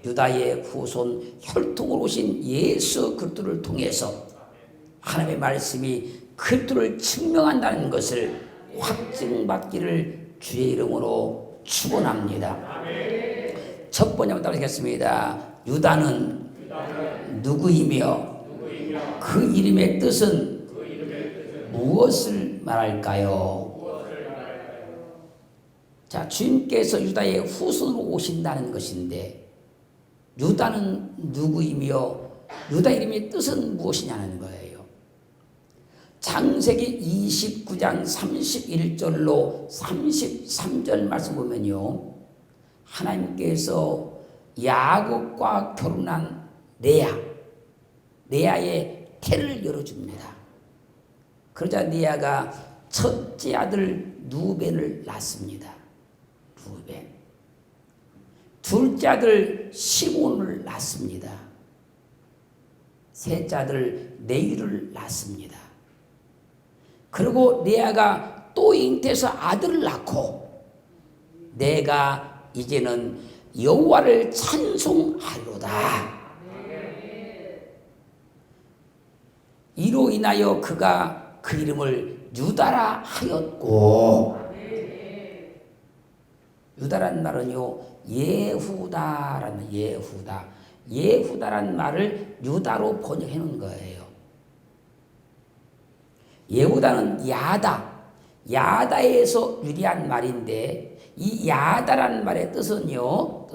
유다의 후손 혈통으로 오신 예수 그리스도를 통해서 하나님의 말씀이 그리스도를 증명한다는 것을 확증받기를 주의 이름으로 축원합니다. 첫 번째 문답 하겠습니다. 유다는 누구이며 그 이름의 뜻은 무엇을 말할까요? 자, 주님께서 유다의 후손으로 오신다는 것인데 유다는 누구이며 유다 이름의 뜻은 무엇이냐는 거예요. 창세기 29장 31절로 33절 말씀 보면요, 하나님께서 야곱과 결혼한 레아의 태를 열어줍니다. 그러자 레아가 첫째 아들 루벤을 낳습니다. 루벤. 둘째 아들 시몬을 낳습니다. 셋째 아들 레위를 낳습니다. 그리고 레아가 또 잉태해서 아들을 낳고 내가 이제는 여호와를 찬송하리로다. 이로 인하여 그가 그 이름을 유다라 하였고, 유다란 말은요 예후다라는 예후다란 말을 유다로 번역해 놓은 거예요. 예후다는 야다에서 유래한 말인데 이 야다라는 말의 뜻은요,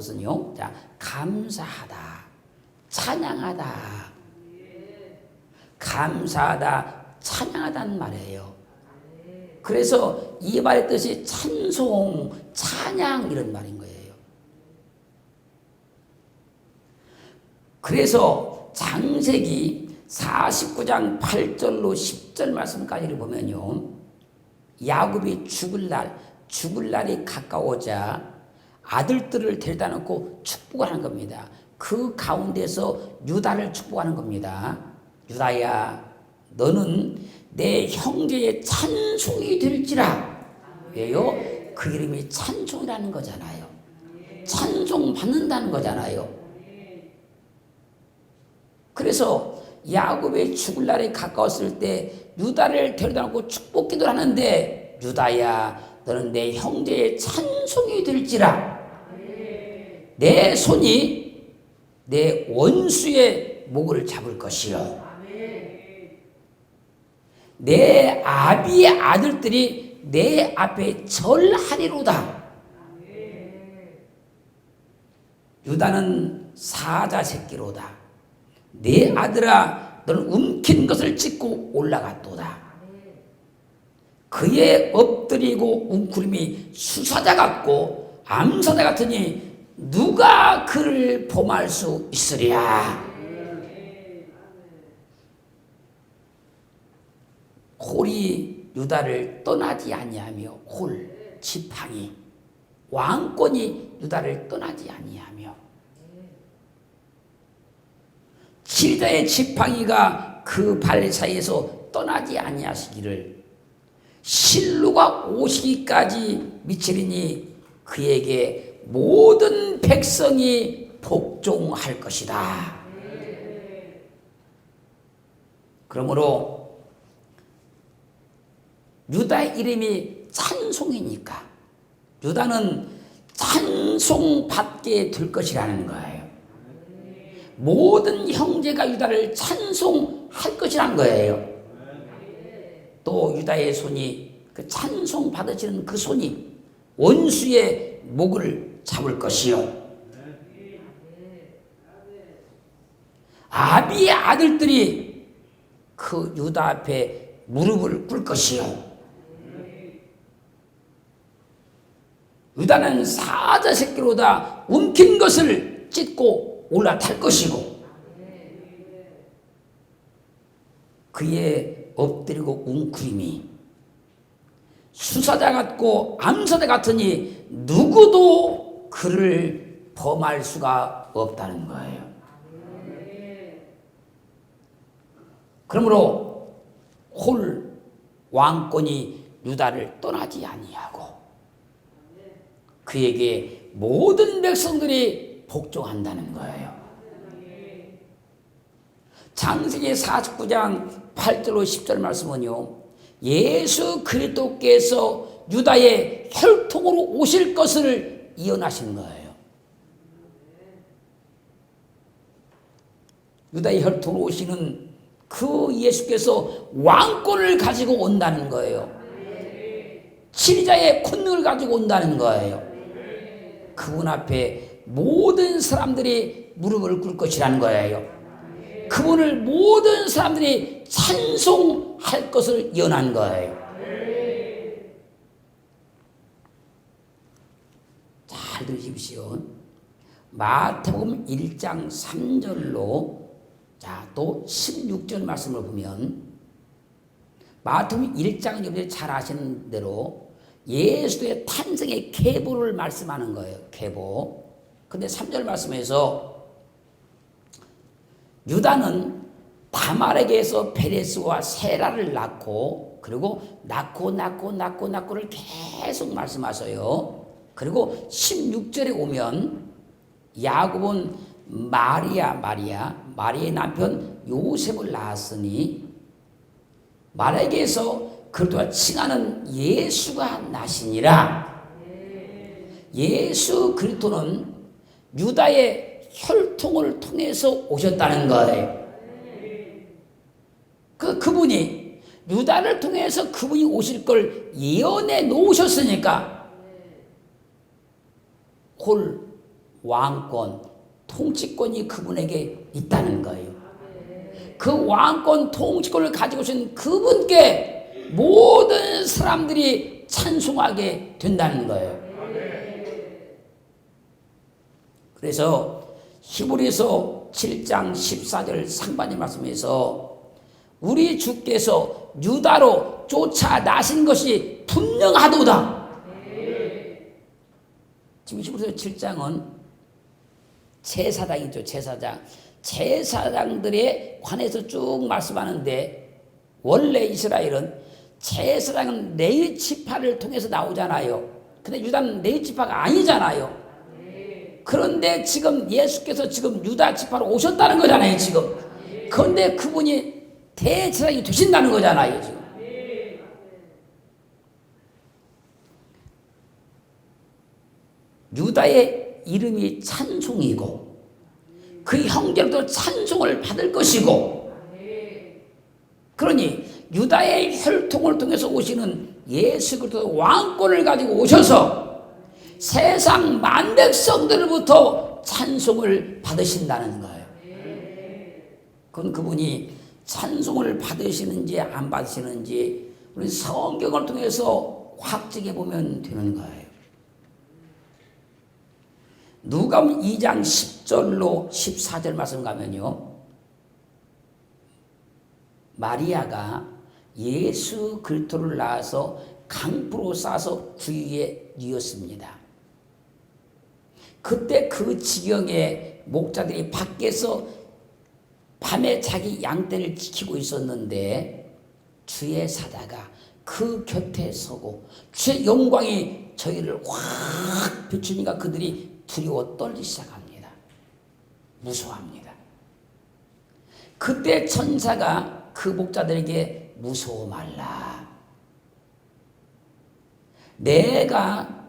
자, 감사하다, 찬양하다, 감사하다, 찬양하다는 말이에요. 그래서 이 말의 뜻이 찬송, 찬양 이런 말인 거예요. 그래서 창세기 49장 8절로 10절 말씀까지를 보면요, 야곱이 죽을 날이 가까워자 아들들을 데려다 놓고 축복을 하는 겁니다. 그 가운데서 유다를 축복하는 겁니다. 유다야, 너는 내 형제의 찬송이 될지라. 왜요? 그 이름이 찬송이라는 거잖아요. 찬송 받는다는 거잖아요. 그래서 야곱의 죽을 날이 가까웠을 때 유다를 데려다 놓고 축복 기도를 하는데, 유다야, 너는 내 형제의 찬송이 될지라. 내 손이 내 원수의 목을 잡을 것이요, 내 아비의 아들들이 내 앞에 절하리로다. 유다는 사자 새끼로다. 내 아들아, 너는 움킨 것을 찢고 올라갔도다. 그의 엎드리고 웅크림이 수사자 같고 암사자 같으니 누가 그를 범할 수 있으랴. 홀이 유다를 떠나지 아니하며, 홀, 지팡이, 왕권이 유다를 떠나지 아니하며, 지리다의 지팡이가 그 발 사이에서 떠나지 아니하시기를 실루가 오시기까지 미치리니 그에게 모든 백성이 복종할 것이다. 그러므로 유다의 이름이 찬송이니까 유다는 찬송받게 될 것이라는 거예요. 모든 형제가 유다를 찬송할 것이라는 거예요. 또 유다의 손이, 그 찬송 받으시는 그 손이 원수의 목을 잡을 것이요, 아비의 아들들이 그 유다 앞에 무릎을 꿇을 것이요, 유다는 사자 새끼로다 움킨 것을 찢고 올라탈 것이고, 그의 엎드리고 웅크림이 수사자 같고 암사자 같으니 누구도 그를 범할 수가 없다는 거예요. 그러므로 홀 왕권이 유다를 떠나지 아니하고 그에게 모든 백성들이 복종한다는 거예요. 창세기 49장 8절로 10절 말씀은요, 예수 그리스도께서 유다의 혈통으로 오실 것을 예언하신 거예요. 유다의 혈통으로 오시는 그 예수께서 왕권을 가지고 온다는 거예요. 치리자의 권능을 가지고 온다는 거예요. 그분 앞에 모든 사람들이 무릎을 꿇을 것이라는 거예요. 그분을 모든 사람들이 찬송할 것을 예언한 거예요. 잘 들으십시오. 마태복음 1장 3절로 또 16절 말씀을 보면, 마태복음 1장은 여러분들이 잘 아시는 대로 예수의 탄생의 계보를 말씀하는 거예요. 계보. 근데 3절 말씀에서 유다는 다말에게서 베레스와 세라를 낳고, 그리고 낳고를 계속 말씀하셔요. 그리고 16절에 오면 야곱은 마리아의 남편 요셉을 낳았으니 마리아에게서 그리스도와 칭하는 예수가 나시니라. 예수 그리스도는 유다의 혈통을 통해서 오셨다는 거예요. 그분이 유다를 통해서 그분이 오실 걸 예언해 놓으셨으니까 홀 왕권, 통치권이 그분에게 있다는 거예요. 그 왕권, 통치권을 가지고 오신 그분께 모든 사람들이 찬송하게 된다는 거예요. 그래서 히브리서 7장 14절 상반의 말씀에서 우리 주께서 유다로 쫓아나신 것이 분명하도다. 지금 히브리서 7장은 제사장이죠. 제사장들에 관해서 쭉 말씀하는데, 원래 이스라엘은 제사장은 레위 지파를 통해서 나오잖아요. 근데 유다는 레위 지파가 아니잖아요. 그런데 지금 예수께서 지금 유다 지파로 오셨다는 거잖아요. 지금. 그런데 그분이 대제사장이 되신다는 거잖아요. 지금. 유다의 이름이 찬송이고 그 형제들도 찬송을 받을 것이고, 그러니 유다의 혈통을 통해서 오시는 예수 그리스도 왕권을 가지고 오셔서 세상 만백성들로부터 찬송을 받으신다는 거예요. 그건 그분이 찬송을 받으시는지 안 받으시는지 우리 성경을 통해서 확증해 보면 되는 거예요. 누가복음 2장 10절로 14절 말씀 가면요, 마리아가 예수 그리스도를 낳아서 강포로 싸서 구유에 뉘었습니다. 그때 그 지경에 목자들이 밖에서 밤에 자기 양떼를 지키고 있었는데 주의 사자가 그 곁에 서고 주의 영광이 저희를 확 비추니까 그들이 두려워 떨기 시작합니다. 무서워합니다. 그때 천사가 그 목자들에게 무서워 말라. 내가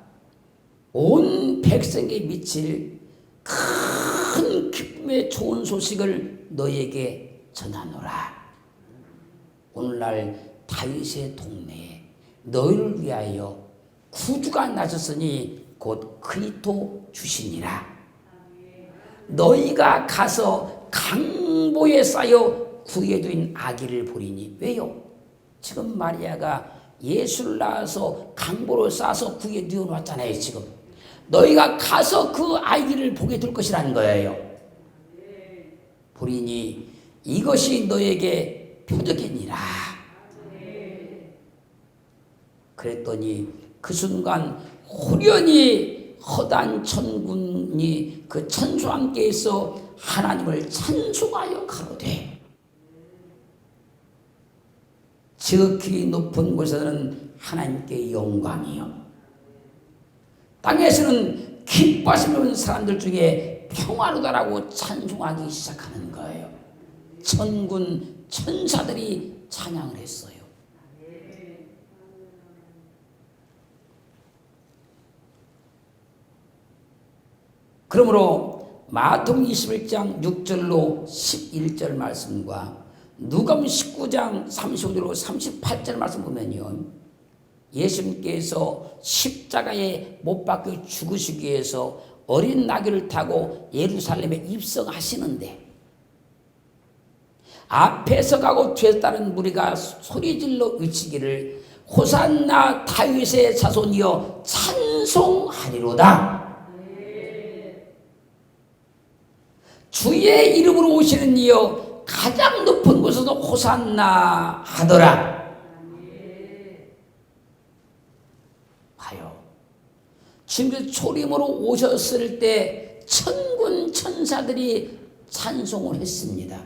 온 백성에게 미칠 큰 기쁨의 좋은 소식을 너희에게 전하노라. 오늘날 다윗의 동네에 너희를 위하여 구주가 나셨으니 곧 그리스도 주시니라. 너희가 가서 강보에 쌓여 구해두인 아기를 보리니. 왜요? 지금 마리아가 예수를 낳아서 강보로 싸서 구에 뉘어놨잖아요. 지금 너희가 가서 그 아기를 보게 될 것이라는 거예요. 보리니 이것이 너에게 표적이니라. 그랬더니 그 순간 후련히 허단 천군이 그 천수와 함께해서 하나님을 찬송하여 가로되, 지극히 높은 곳에서는 하나님께 영광이요 땅에서는 기뻐하시는 사람들 중에 때 평화로다라고 찬송하기 시작하는 거예요. 천군 천사들이 찬양을 했어요. 그러므로 마태복음 21장 6절로 11절 말씀과 누가복음 19장 35절로 38절 말씀 보면요, 예수님께서 십자가에 못 박혀 죽으시기 위해서 어린 나귀를 타고 예루살렘에 입성하시는데 앞에서 가고 뒤에서 따른 무리가 소리질러 외치기를 호산나 다윗의 자손이여 찬송하리로다. 주의 이름으로 오시는 이여 가장 높은 곳에서 호산나 하더라. 봐요. 지금 초림으로 오셨을 때 천군 천사들이 찬송을 했습니다.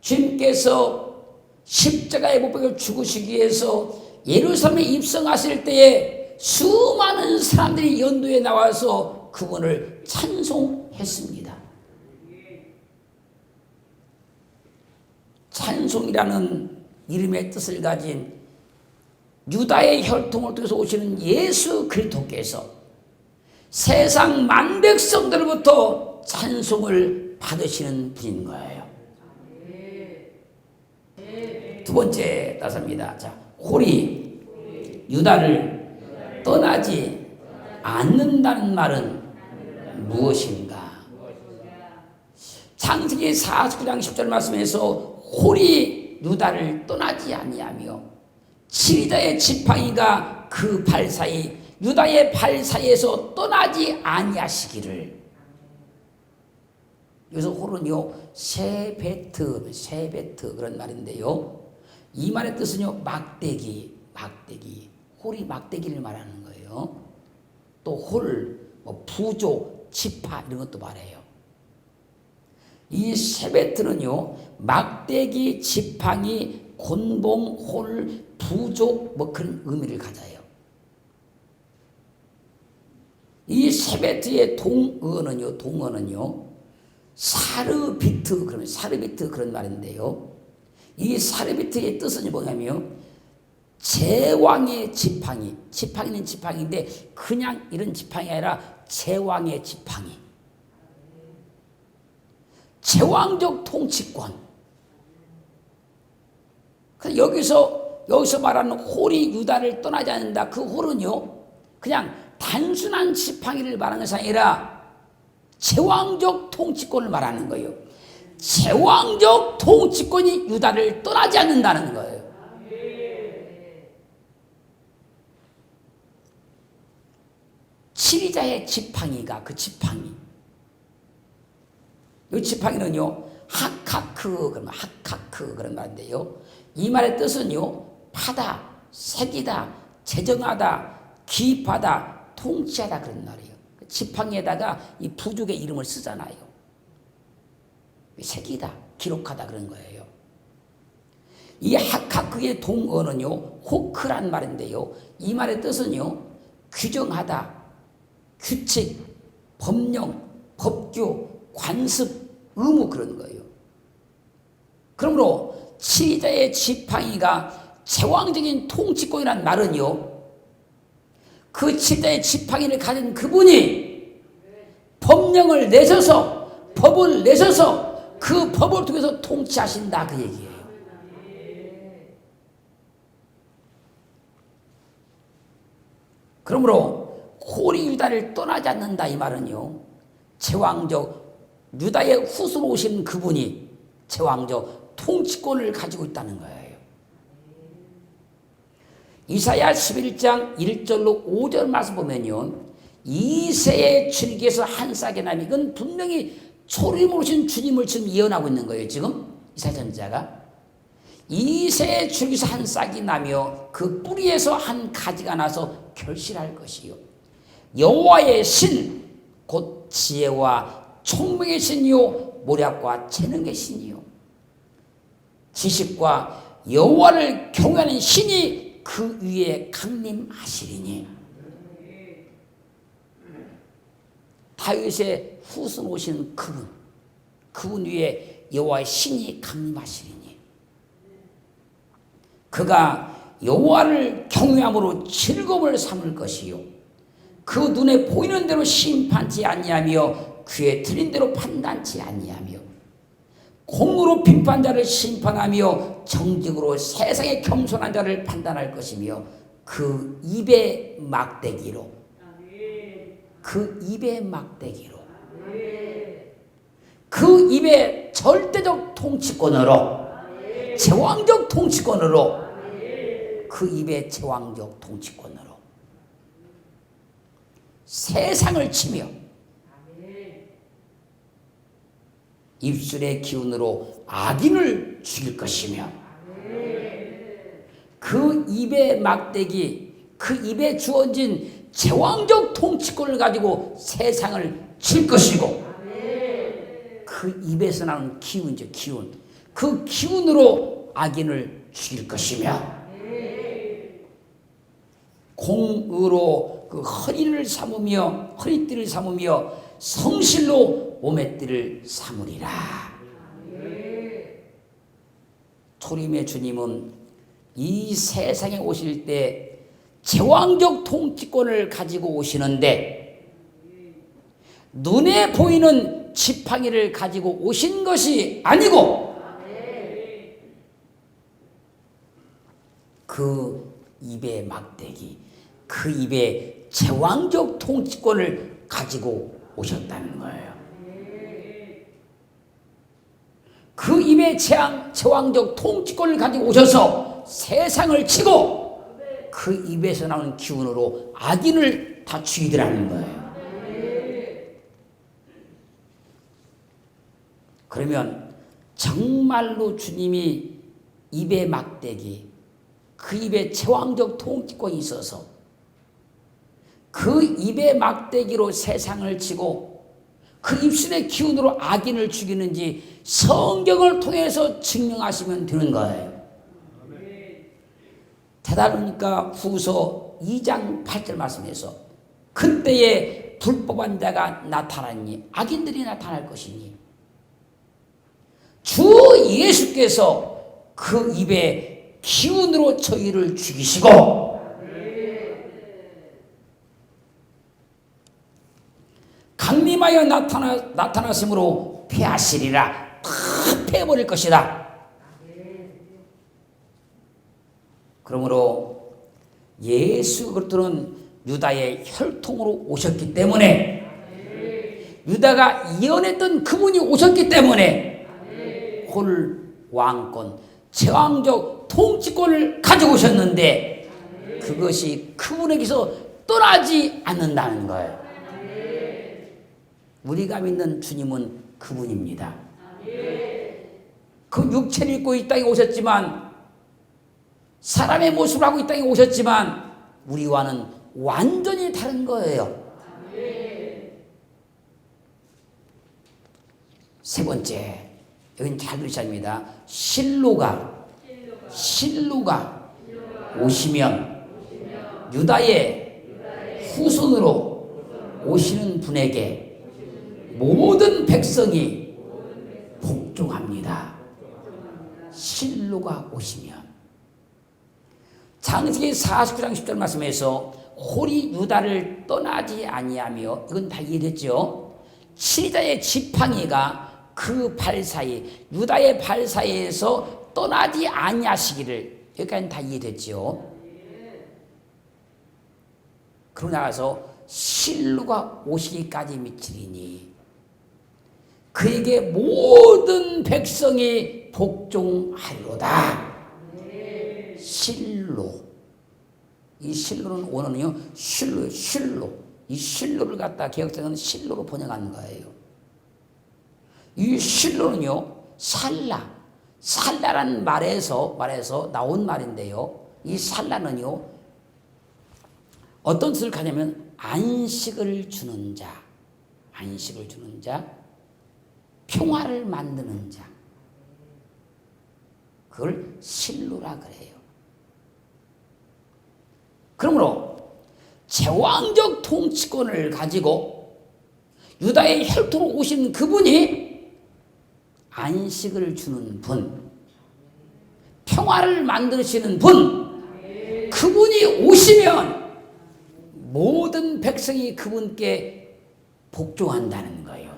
주님께서 십자가에 못 박혀 죽으시기 위해서 예루살렘에 입성하실 때에 수많은 사람들이 연도에 나와서 그분을 찬송했습니다. 찬송이라는 이름의 뜻을 가진 유다의 혈통을 통해서 오시는 예수 그리스도께서 세상 만백성들로부터 찬송을 받으시는 분인 거예요. 두 번째 따서입니다. 자, 홀이 유다를 떠나지 않는다는 말은 무엇인가? 창세기 49장 10절 말씀에서 홀이 유다를 떠나지 아니하며 7자의 지팡이가 그 발 사이 유다의 발 사이에서 떠나지 아니하시기를. 여기서 홀은요 셰베트 그런 말인데요, 이 말의 뜻은요 막대기. 홀이 막대기를 말하는 거예요. 또 홀, 부족, 지파 이런 것도 말해요. 이 셰베트는요 막대기, 지팡이, 곤봉, 홀, 부족 그런 의미를 가져요. 이 셰베트의 동어는요 사르비트 그런 말인데요, 이 사르비트의 뜻은 뭐냐면 제왕의 지팡이는 지팡이인데 그냥 이런 지팡이 아니라 제왕의 지팡이, 제왕적 통치권. 여기서 말하는 홀이 유다를 떠나지 않는다. 그 홀은요 그냥 단순한 지팡이를 말하는 것이 아니라 제왕적 통치권을 말하는 거예요. 제왕적 통치권이 유다를 떠나지 않는다는 거예요. 치리자의 지팡이가 그 지팡이. 이 지팡이는요 하카크 그런 말인데요, 이 말의 뜻은요 파다, 새기다, 제정하다, 기입하다, 통치하다 그런 말이에요. 지팡이에다가 이 부족의 이름을 쓰잖아요. 새기다, 기록하다 그런 거예요. 이 하카크의 동어는요 호크란 말인데요, 이 말의 뜻은요 규정하다, 규칙, 법령, 법규, 관습, 의무 그런 거예요. 그러므로 치자의 지팡이가 제왕적인 통치권이란 말은요 그 치자의 지팡이를 가진 그분이 법령을 내셔서 법을 내셔서 그 법을 통해서 통치하신다 그 얘기예요. 그러므로 홀이 유다를 떠나지 않는다 이 말은요 제왕적 유다의 후손으로 오신 그분이 제왕적 통치권을 가지고 있다는 거예요. 이사야 11장 1절로 5절 말씀 보면요 이새의 줄기에서 한 싹이 나니 이건 분명히 초림으로 오신 주님을 지금 예언하고 있는 거예요. 지금 이사야 선지자가 이새의 줄기에서 한 싹이 나며 그 뿌리에서 한 가지가 나서 결실할 것이요 여호와의 신 곧 지혜와 총명의 신이요 모략과 재능의 신이요 지식과 여호와를 경외하는 신이 그 위에 강림하시리니. 다윗의 후손 오시는 그분 위에 여호와의 신이 강림하시리니 그가 여호와를 경외함으로 즐거움을 삼을 것이요 그 눈에 보이는 대로 심판치 아니하며 귀에 들린 대로 판단치 아니하며 공으로 비판자를 심판하며 정직으로 세상에 겸손한 자를 판단할 것이며 그 입의 막대기로 그 입의 절대적 통치권으로 제왕적 통치권으로 그 입의 제왕적 통치권으로 세상을 치며 입술의 기운으로 악인을 죽일 것이며 그 입의 막대기 그 입에 주어진 제왕적 통치권을 가지고 세상을 칠 것이고 그 입에서 나오는 기운이죠. 기운. 그 기운으로 악인을 죽일 것이며 공으로 그 허리띠를 삼으며 성실로 몸의 띠를 삼으리라. 초림의 주님은 이 세상에 오실 때 제왕적 통치권을 가지고 오시는데 눈에 보이는 지팡이를 가지고 오신 것이 아니고 그 입의 막대기, 그 입의 제왕적 통치권을 가지고 오셨다는 거예요. 그 입의 제왕적 통치권을 가지고 오셔서 세상을 치고 그 입에서 나오는 기운으로 악인을 다 죽이더라는 거예요. 그러면 정말로 주님이 입의 막대기, 그 입에 제왕적 통치권이 있어서 그 입의 막대기로 세상을 치고 그 입술의 기운으로 악인을 죽이는지 성경을 통해서 증명하시면 되는 거예요. 테살로니가 후서 2장 8절 말씀에서 그때에 불법한 자가 나타나니 악인들이 나타날 것이니 주 예수께서 그 입의 기운으로 저희를 죽이시고 강림하여 나타나심으로 패하시리라. 다 패버릴 것이다. 그러므로 예수 그리스도는 유다의 혈통으로 오셨기 때문에 유다가 예언했던 그분이 오셨기 때문에 홀 왕권, 제왕적 통치권을 가지고 오셨는데 그것이 그분에게서 떠나지 않는다는 거예요. 우리가 믿는 주님은 그분입니다. 그 육체를 입고 이 땅에 오셨지만 사람의 모습을 하고 이 땅에 오셨지만 우리와는 완전히 다른 거예요. 세 번째, 여기는 잘 들으셔야 합니다. 실로가 오시면 유다의 후손으로 오시는 분에게 모든 백성이 복종합니다. 실로가 오시면. 창세기 49장 10절 말씀에서 홀이 유다를 떠나지 아니하며, 이건 다 이해됐죠? 치리자의 지팡이가 그 발 사이, 유다의 발 사이에서 떠나지 아니하시기를, 여기까지는 다 이해됐죠? 그러고 나가서 실로가 오시기까지 미치리니 그에게 모든 백성이 복종하리로다. 실로. 이 실로는 원어는요, 실로. 이 실로를 갖다 개혁성은 실로로 번역하는 거예요. 이 실로는요, 살라라는 말에서 나온 말인데요. 이 살라는요, 어떤 뜻을 가냐면 안식을 주는 자, 평화를 만드는 자. 그걸 실로라 그래요. 그러므로 제왕적 통치권을 가지고 유다의 혈통으로 오신 그분이 안식을 주는 분, 평화를 만드시는 분, 그분이 오시면 모든 백성이 그분께 복종한다는 거예요.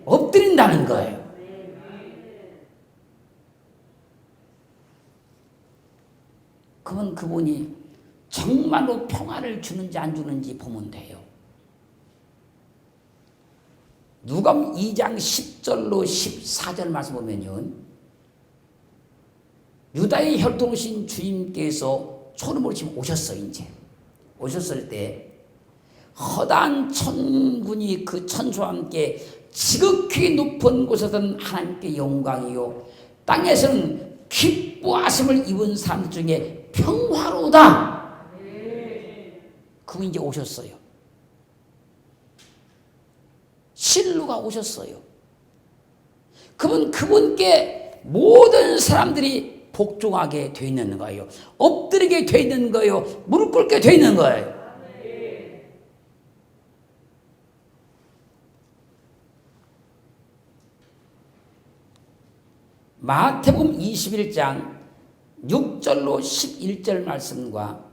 엎드린다는 거예요. 그러면 그분이 정말로 평화를 주는지 안 주는지 보면 돼요. 누가복음 2장 10절로 14절 말씀 보면요, 유다의 혈통이신 주님께서 소름을 지금 오셨어요. 이제 오셨을 때 허다한 천군이 그 천수와 함께 지극히 높은 곳에서는 하나님께 영광이요, 땅에서는 기뻐하심을 입은 사람 중에 평화로다. 그분이 이제 오셨어요. 실루가 오셨어요. 그분께 모든 사람들이 복종하게 돼 있는 거예요. 엎드리게 돼 있는 거예요. 무릎 꿇게 돼 있는 거예요. 마태복음 21장 6절로 11절 말씀과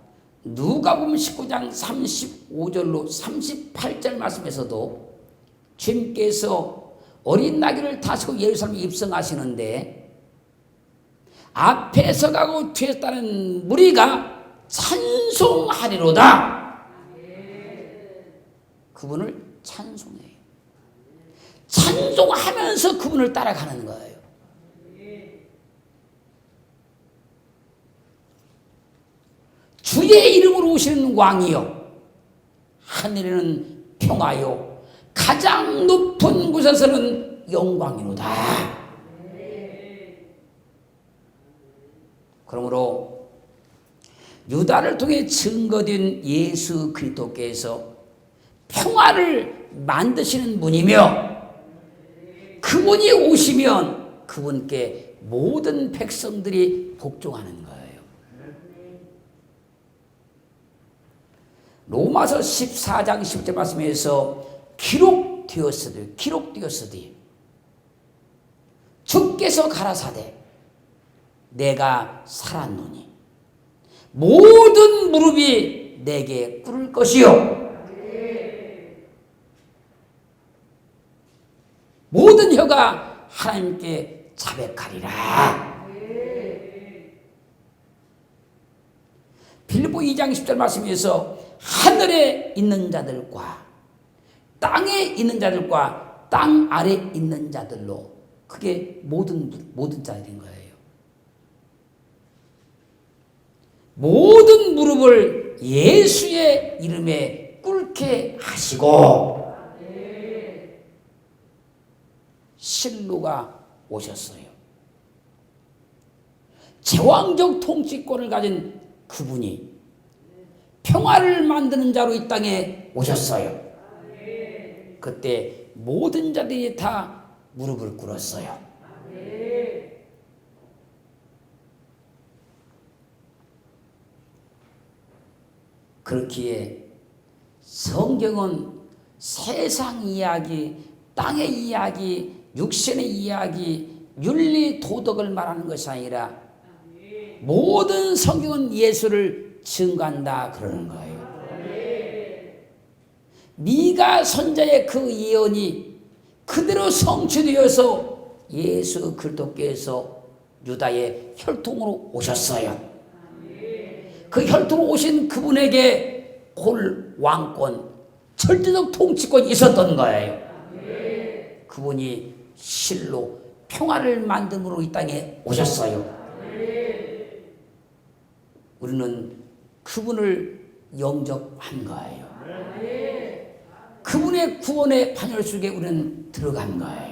누가복음 19장 35절로 38절 말씀에서도 주님께서 어린 나귀를 타시고 예루살렘에 입성하시는데 앞에서 가고 뒤에서 따르는 무리가 찬송하리로다. 그분을 찬송해요. 찬송하면서 그분을 따라가는 거예요. 주의 이름으로 오시는 왕이요, 하늘에는 평화요, 가장 높은 곳에서는 영광이로다. 그러므로 유다를 통해 증거된 예수 그리스도께서 평화를 만드시는 분이며, 그분이 오시면 그분께 모든 백성들이 복종하는 거예요. 로마서 14장 10절 말씀에서 기록되었으되 주께서 가라사대 내가 살았노니 모든 무릎이 내게 꿇을 것이요, 모든 혀가 하나님께 자백하리라. 빌립보 2장 10절 말씀에서 하늘에 있는 자들과 땅에 있는 자들과 땅 아래 있는 자들로, 그게 모든 자들인 거예요. 모든 무릎을 예수의 이름에 꿇게 하시고 실루가 오셨어요. 제왕적 통치권을 가진 그분이 평화를 만드는 자로 이 땅에 오셨어요. 그때 모든 자들이 다 무릎을 꿇었어요. 그렇기에 성경은 세상 이야기, 땅의 이야기, 육신의 이야기, 윤리, 도덕을 말하는 것이 아니라 모든 성경은 예수를 증거한다 그러는 거예요. 미가 선자의 그 예언이 그대로 성취되어서 예수 그리스도께서 유다의 혈통으로 오셨어요. 그 혈통으로 오신 그분에게 홀 왕권, 절대적 통치권이 있었던 거예요. 그분이 실로 평화를 만듦으로 이 땅에 오셨어요. 우리는 그분을 영접한 거예요. 그분의 구원의 반열 속에 우리는 들어간 거예요.